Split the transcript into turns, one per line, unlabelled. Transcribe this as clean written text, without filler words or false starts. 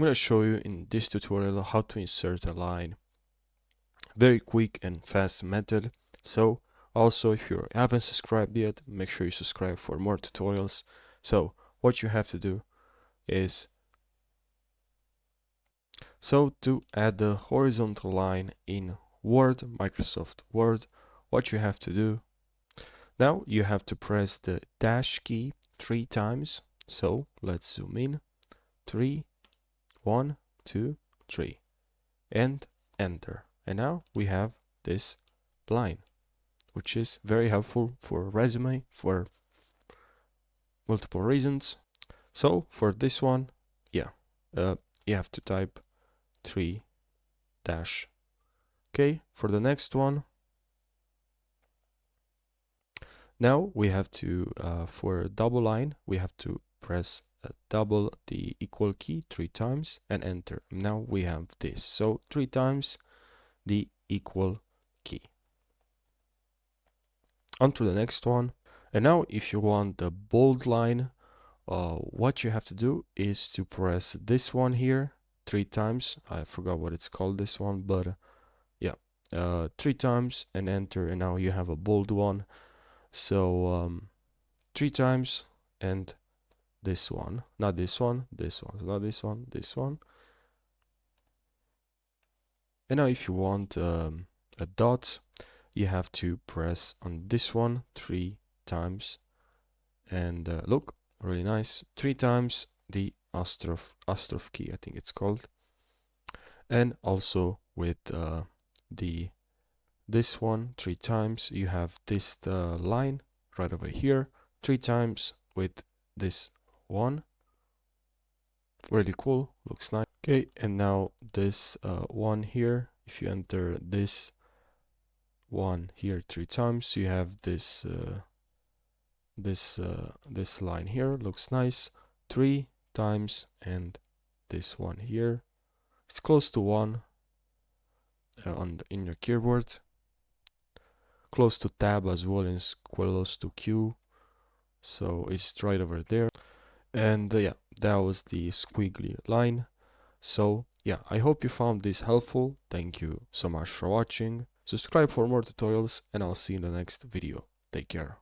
I'm going to show you in this tutorial how to insert a line. Very quick and fast method. So also, if you haven't subscribed yet, make sure you subscribe for more tutorials. So what you have to do is, so to add the horizontal line in Word, Microsoft Word, what you have to do, now you have to press the dash key 3 times. So let's zoom in. 3, 1, 2, 3, and enter. And now we have this line, which is very helpful for resume for multiple reasons. So for this one, yeah, you have to type 3 dash. Okay, for the next one, now we have to, for a double line, we have to press double the equal key 3 times and enter. Now we have this. So 3 times the equal key. On to the next one. And now if you want the bold line, what you have to do is to press this one here 3 times. I forgot what it's called, this one, but yeah, 3 times and enter, and now you have a bold one. So 3 times and this one, not this one, this one, not this one, this one. And now if you want a dot, you have to press on this one 3 times, and look, really nice, 3 times the apostrophe key, I think it's called. And also with this one 3 times, you have this line right over here 3 times with this one. Really cool, looks nice. Okay, and now this one here, if you enter this one here 3 times, you have this this line here, looks nice, 3 times, and this one here, it's close to 1 in your keyboard, close to tab as well, and it's close to Q, so it's right over there. And yeah, that was the squiggly line. So yeah, I hope you found this helpful. Thank you so much for watching. Subscribe for more tutorials, and I'll see you in the next video. Take care.